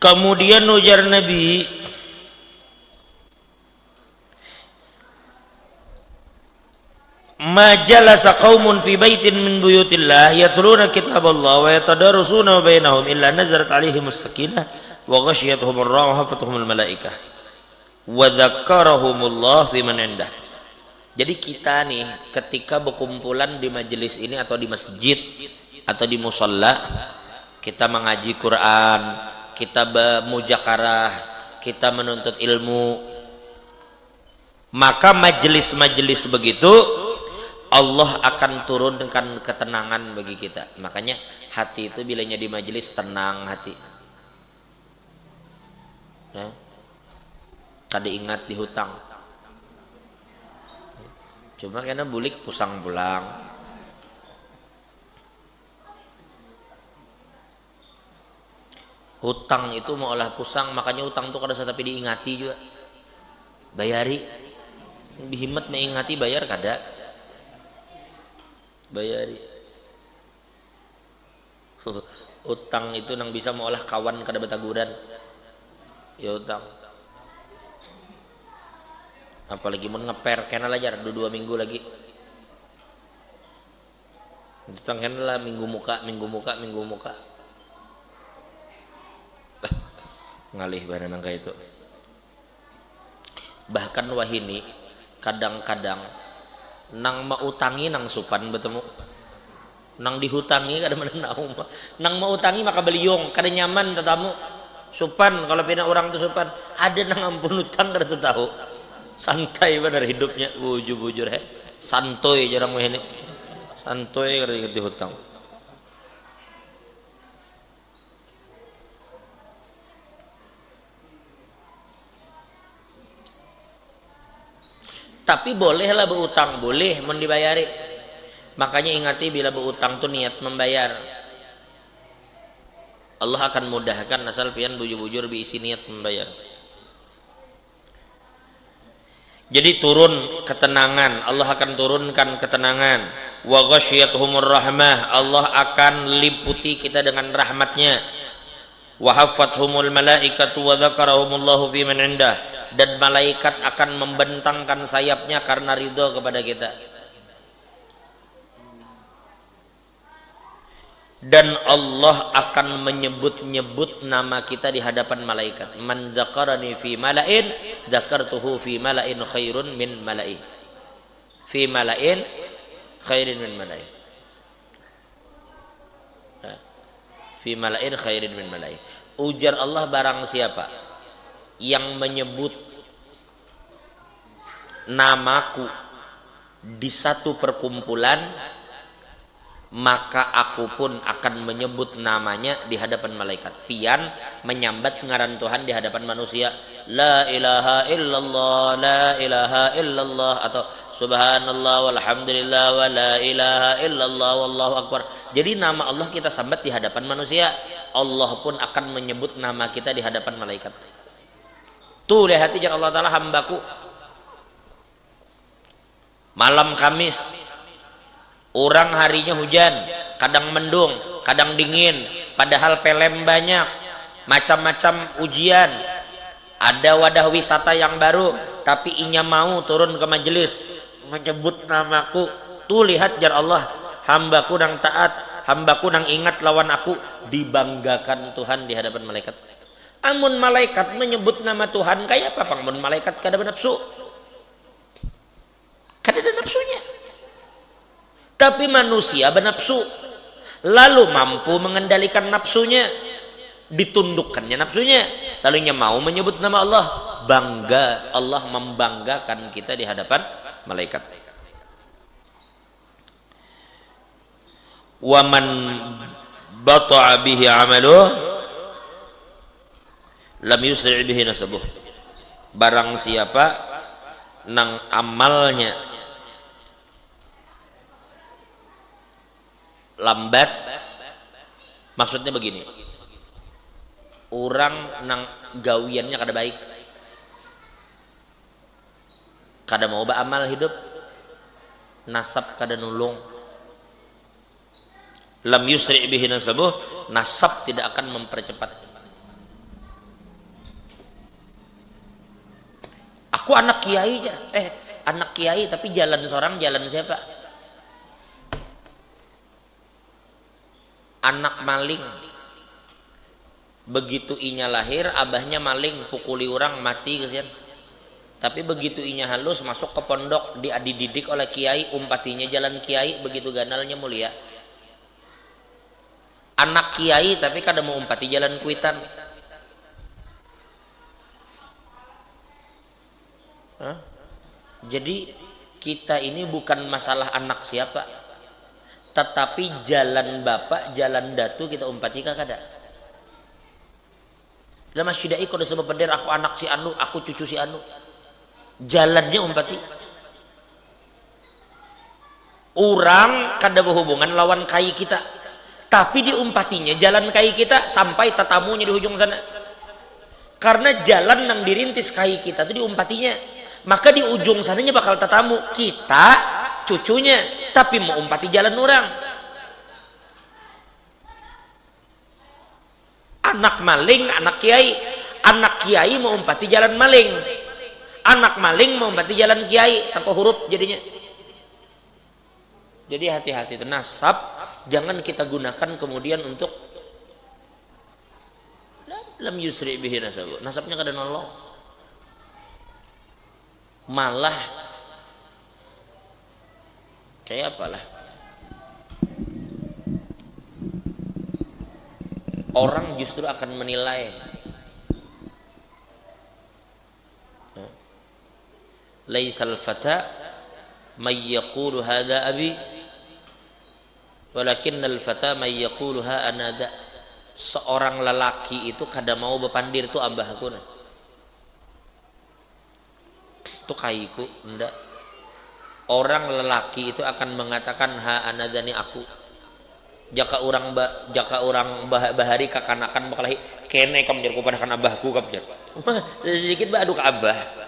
Kemudian ujar Nabi, ma jalasa qaumun fi baitin min buyutillah yatluna kitaballah wa yatadarusuna bainahum illa nazarat alaihimus sakinah wa ghasyiyatuhumur rahmah wa hafathumul malaikah wa dzakarahumullah fi man indah. Jadi kita nih ketika berkumpulan di majelis ini atau di masjid atau di musalla, kita mengaji Quran, kita bermujakarah, kita menuntut ilmu, maka majelis-majelis begitu Allah akan turunkan ketenangan bagi kita. Makanya hati itu bilanya di majelis tenang hati. Ya. Tadi ingat di hutang. Cuma karena bulik pusang pulang. Hutang itu mau olah pusang, makanya hutang itu kada tapi diingati juga. Bayari. Bihimat mengingati bayar kada. Bayari. Utang itu nang bisa mengolah kawan kada betaguran. Ya utang. Apalagi mau ngeper kena lajar 2 minggu lagi. Utang kena lah minggu muka. Ngalih badan nangka itu. Bahkan wahini kadang-kadang nang mau utangi nang supan bertemu, nang dihutangi kada mana naum, nang mau utangi maka beliung kada nyaman tetamu supan. Kalau pina orang tu supan ada nang ampun utang kada tahu, santai benar hidupnya, bujur santoy jarang ini, santoy kada ikut dihutang. Tapi bolehlah berutang, boleh mau dibayari. Makanya ingati bila berutang tuh niat membayar. Allah akan mudahkan asal pian bujur-bujur diisi niat membayar. Jadi turun ketenangan, Allah akan turunkan ketenangan. Wa ghasyiyatuhumur rahmah, Allah akan liputi kita dengan rahmatnya. Wa haffathumul malaikatu wa dzakarahumullahu fi man indah, dan malaikat akan membentangkan sayapnya karena ridho kepada kita. Dan Allah akan menyebut-nyebut nama kita di hadapan malaikat. Man dzakarani fi mala'in dzakartuhu fi mala'in khairun min mala'i. Fi mala'in khairin min mala'i. Fi mala'in khairin min mala'i. Ujar Allah, barang siapa yang menyebut namaku di satu perkumpulan, maka aku pun akan menyebut namanya di hadapan malaikat. Pian menyambat ngaran Tuhan di hadapan manusia. La ilaha illallah, la ilaha illallah, atau subhanallah walhamdulillah wa la ilaha illallah wallahu akbar. Jadi nama Allah kita sambat di hadapan manusia, Allah pun akan menyebut nama kita di hadapan malaikat. Tuh lihat jangan Allah Ta'ala, hambaku malam Kamis, orang harinya hujan, kadang mendung, kadang dingin, padahal pelem banyak, macam-macam ujian, ada wadah wisata yang baru, tapi inya mau turun ke majelis menyebut namaku. Tuh lihat jar Allah, hambaku nang taat, hambaku nang ingat lawan aku, dibanggakan Tuhan di hadapan malaikat. Amun malaikat menyebut nama Tuhan kayak apa? Amun malaikat kada bernafsu, kada ada nafsunya. Tapi manusia bernafsu, lalu mampu mengendalikan nafsunya, ditundukkannya nafsunya, lalu mau menyebut nama Allah, bangga. Allah membanggakan kita di hadapan malaikat. Wa man bata'a bihi 'amaluhu lam yusri' bihi nasabuh. Barang siapa nang amalnya lambat, maksudnya begini, orang nang gawiannya kada baik, kada mau beramal hidup, nasab kada nulung, lam yusri' bihi nasabuh, nasab tidak akan mempercepat. Aku anak kiai ya. Anak kiai tapi jalan seorang, jalan siapa? Anak maling. Begitu inya lahir, abahnya maling, pukuli orang, mati kesian. Tapi begitu inya halus, masuk ke pondok, dididik oleh kiai, umpatinya jalan kiai, begitu ganalnya mulia. Anak kiai tapi kada mau umpati jalan kuitan. Hah? Jadi kita ini bukan masalah anak siapa, tetapi jalan bapak, jalan datu kita umpati kada. Lama syidai kau sebab bender aku anak si anu, aku cucu si anu. Jalannya umpati. Orang kada berhubungan lawan kai kita, tapi diumpatinya jalan kai kita sampai tatamunya di ujung sana. Karena jalan yang dirintis kai kita itu diumpatinya, maka di ujung sananya bakal tatamu kita cucunya, tapi mau umpati jalan orang. Anak maling, anak kiai mau umpati jalan maling, anak maling mau umpati jalan kiai, tanpa huruf jadinya. Jadi hati-hati itu nasab, jangan kita gunakan kemudian untuk lam yusri bihi nasabu, nasabnya kada nolong, malah kayak apalah, orang justru akan menilai. Laisal fata may yaqulu hadza abi walakinnal fata may yaqulu ha anada. Seorang lelaki itu kada mau bepandir tu abahku nah. Tu kaiku ndak. Orang lelaki itu akan mengatakan ha anadani aku. Jaka orang bahari kakanakan bakal kene kam jarku padakan abahku kam jar. Sedikit ba adu ka abah.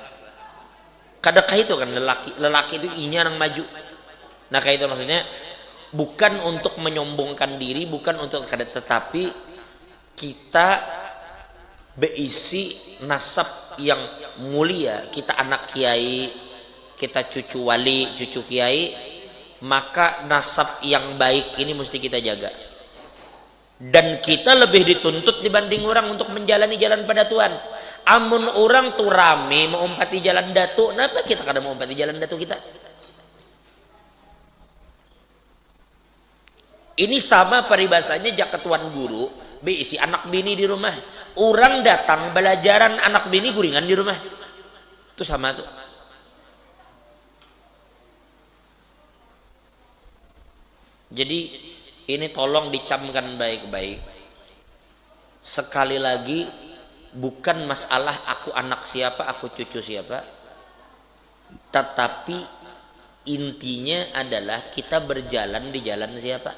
Kadakah itu kan lelaki itu inya nang maju. Nah kayak itu maksudnya bukan untuk menyombongkan diri, bukan untuk kada, tetapi kita berisi nasab yang mulia, kita anak kiai, kita cucu wali, cucu kiai, maka nasab yang baik ini mesti kita jaga. Dan kita lebih dituntut dibanding orang untuk menjalani jalan pada Tuhan. Amun orang tuh rame mau umpati jalan datu, kenapa kita kada mau umpati jalan datu kita? Ini sama peribahasanya jaka tuan guru beisi anak bini di rumah. Orang datang belajaran anak bini guringan di rumah. Itu sama tuh. Jadi ini tolong dicamkan baik-baik. Sekali lagi bukan masalah aku anak siapa, aku cucu siapa. Tetapi intinya adalah kita berjalan di jalan siapa?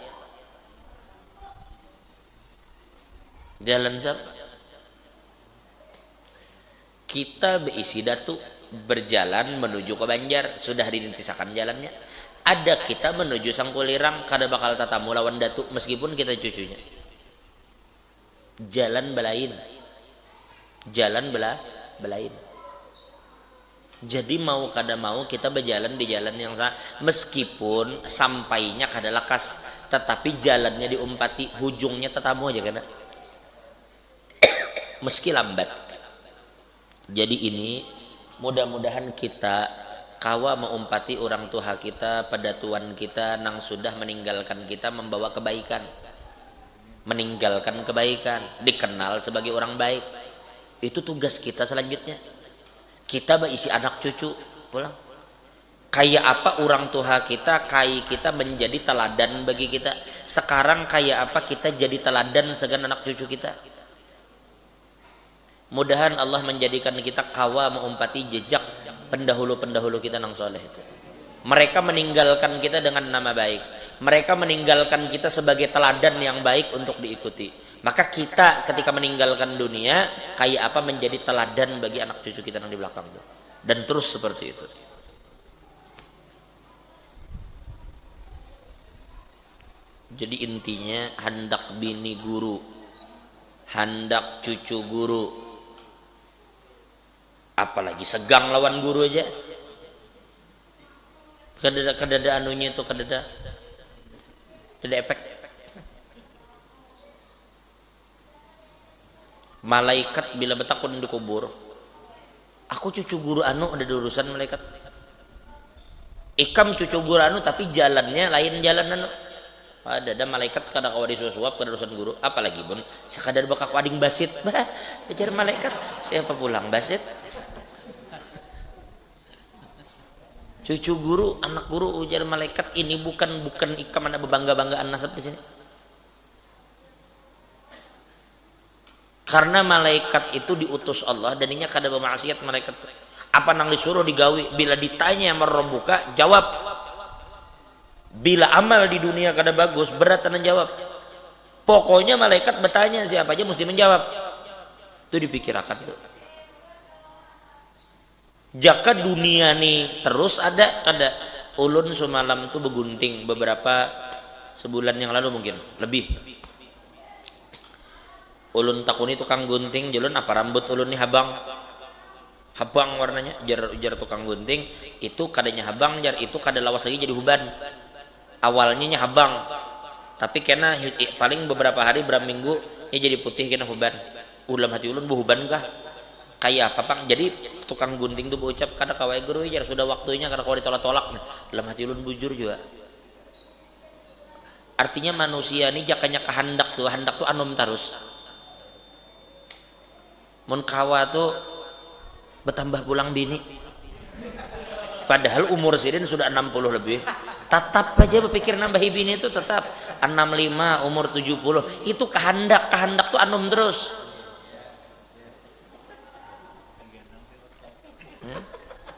Jalan siapa? Kita berisi datu berjalan menuju ke Banjar, sudah dirintisakan jalannya. Ada kita menuju Sangkulirang, kada bakal tatamu lawan datu meskipun kita cucunya. Jalan belain, jalan belain. Jadi mau kada mau kita berjalan di jalan yang sama, meskipun sampainya kada lakas, tetapi jalannya diumpati, hujungnya tatamu aja kada. Meski lambat. Jadi ini mudah-mudahan kita kawa mengumpati orang tua kita, pada tuan kita nang sudah meninggalkan kita membawa kebaikan, meninggalkan kebaikan, dikenal sebagai orang baik. Itu tugas kita selanjutnya. Kita berisi anak cucu pulang. Kayak apa orang tua kita, kai kita menjadi teladan bagi kita. Sekarang kayak apa kita jadi teladan segan anak cucu kita. Mudahan Allah menjadikan kita kawa mengumpati jejak pendahulu-pendahulu kita nang soleh itu. Mereka meninggalkan kita dengan nama baik. Mereka meninggalkan kita sebagai teladan yang baik untuk diikuti. Maka kita ketika meninggalkan dunia kayak apa menjadi teladan bagi anak cucu kita yang di belakang itu. Dan terus seperti itu. Jadi intinya hendak bini guru, hendak cucu guru, apalagi segang lawan guru aja. Kadada anunya itu kadada efek. Malaikat bila betakun di kubur, aku cucu guru anu ada urusan malaikat. Ikam cucu guru anu tapi jalannya lain jalan anu. Ada malaikat kadang kau disuap kada urusan guru, apalagi pun sekadar bakal ading basit, bah, ajar malaikat siapa pulang basit. Cucu guru, anak guru ujar malaikat ini bukan ikam ada bangga-banggaan nasab di sini. Karena malaikat itu diutus Allah dan ini kada bermaksiat malaikat. Apa nang disuruh digawi, bila ditanya merombuka jawab. Bila amal di dunia kada bagus berat tanah jawab. Pokoknya malaikat bertanya siapa aja mesti menjawab. Itu dipikirkan tuh. Jaka dunia nih terus ada kada. Ulun semalam tuh begunting beberapa sebulan yang lalu mungkin lebih. Ulun takuni tukang gunting julun apa rambut ulun nih habang warnanya jar tukang gunting itu kadanya habang jar itu kada lawas lagi jadi huban. Awalnya habang tapi kena paling beberapa hari berapa minggu ya jadi putih kena huban. Ulam hati ulun huban kah kayak apa pang. Jadi tukang gunting tuh berucap kada kawai guru jar sudah waktunya kada kau ditolak-tolak. Nah dalam hati ulun bujur juga. Artinya manusia ini jakanya kehendak tuh anom terus. Mun kawa tuh bertambah pulang bini padahal umur sidin sudah 60 lebih tetap aja berpikir nambah bini itu tetap 65 umur 70 itu kehendak tuh anom terus.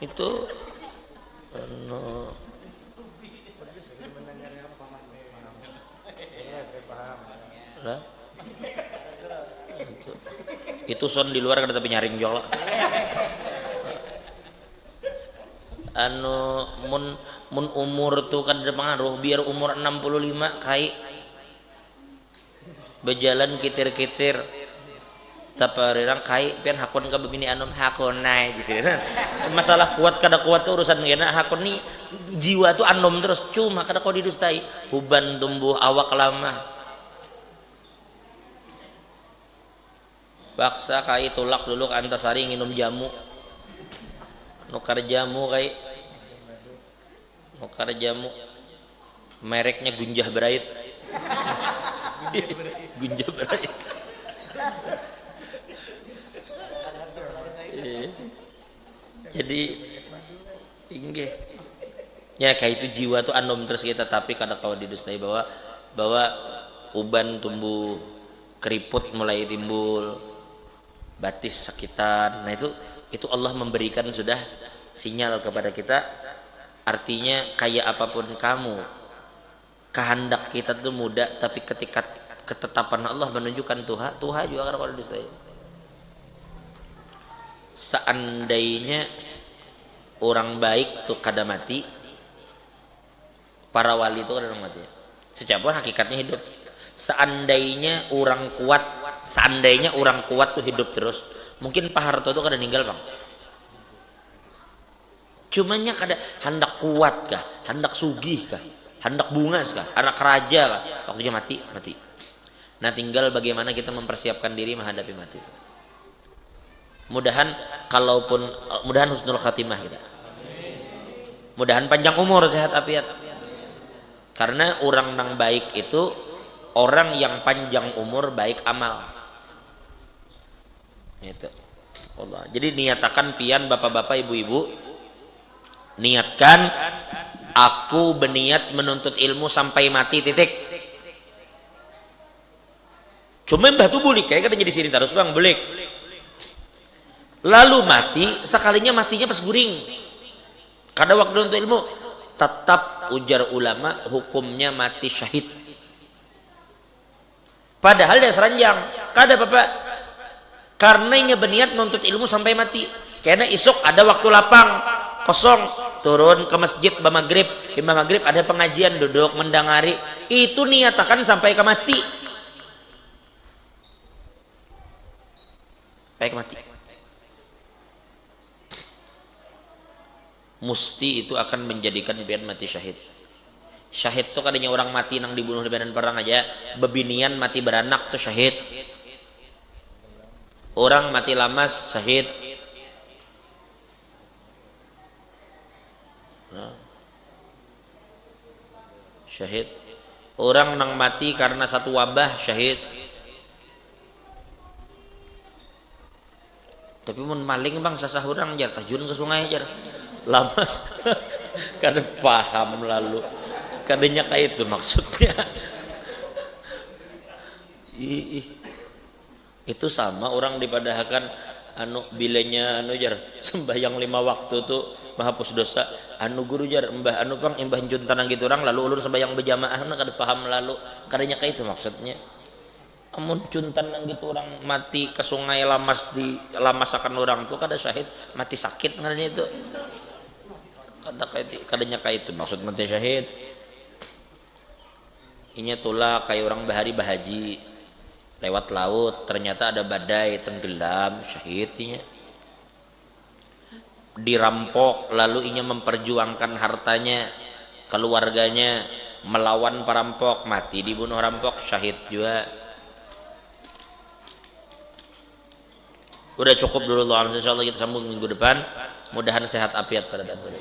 Itu itu son di luar kada tapi nyaring jol. Anu mun umur tuh kada pengaruh biar umur 65 kai berjalan kitir-kitir taparirang kai pian hakun ka bebini anom hakun naik gitu. Masalah kuat kada kuat tuh urusan gena hakun nih jiwa tuh anom terus cuma kada kau didustai huban tumbuh awak lama. Baksa kai tulak dulu ke Antasari nginum jamu nukar jamu kai nukar jamu mereknya Gunjah Berait. Gunjah Berait. Jadi tinggi ya kayak itu jiwa tuh anom terus kita tapi kadang kau didustai bahwa uban tumbuh keriput mulai timbul batis sakitan. Nah itu Allah memberikan sudah sinyal kepada kita. Artinya kayak apapun kamu kehendak kita tuh mudah tapi ketika ketetapan Allah menunjukkan Tuhan juga kan kalau disay. Seandainya orang baik tuh kada mati, para wali itu kada mati. Sejauh hakikatnya hidup. Seandainya orang kuat tuh hidup terus, mungkin Pak Harto tuh kada ninggal bang. Cumanya kada hendak kuat kah, hendak sugih kah, hendak bungas kah, anak raja kah, waktunya mati. Nah tinggal bagaimana kita mempersiapkan diri menghadapi mati. Mudahan husnul khatimah kita. Mudahan panjang umur, sehat afiat. Karena orang nang baik itu orang yang panjang umur baik amal. Itu Allah. Jadi niatakan pian bapak-bapak ibu-ibu, niatkan aku berniat menuntut ilmu sampai mati titik. Cuma mbah tuh bulik kayak kan jadi sini terus bang bulik. Lalu mati sekalinya matinya pas guring. Kada waktu untuk ilmu tetap ujar ulama hukumnya mati syahid. Padahal dia seranjang kada bapak karena ingin berniat menuntut ilmu sampai mati. Karena isuk ada waktu lapang kosong turun ke masjid maghrib ada pengajian duduk mendangari itu niatakan sampai ke mati. Musti itu akan menjadikan pian mati syahid. Syahid tuh kadanya orang mati nang dibunuh di medan perang aja, bebinian mati beranak tuh syahid. Orang mati lamas syahid. Nah, syahid. Orang nang mati karena satu wabah syahid. Tapi mun maling bang sasah orang jar tajun ke sungai jar lamas kada paham lalu kadanya kayak itu maksudnya. Itu sama orang dipadahkan anu bilenya anu jar sembahyang 5 waktu tuh menghapus dosa anu guru jar mbah anu bang imbah juntanang gitu orang lalu ulur sembahyang berjamaah kada paham lalu kadanya kayak itu maksudnya. Amun juntan nang gitu orang mati ke sungai lamas di lamasakan orang tuh kada syahid mati sakit ngaranya itu kadanya kayak itu maksud mati syahid. Inya tulah kayak orang bahari bahaji lewat laut ternyata ada badai tenggelam syahid inya. Dirampok lalu inya memperjuangkan hartanya keluarganya melawan perampok mati dibunuh rampok syahid juga. Udah cukup dulu loh, insyaallah kita sambung minggu depan. Mudahan sehat afiat pada tahun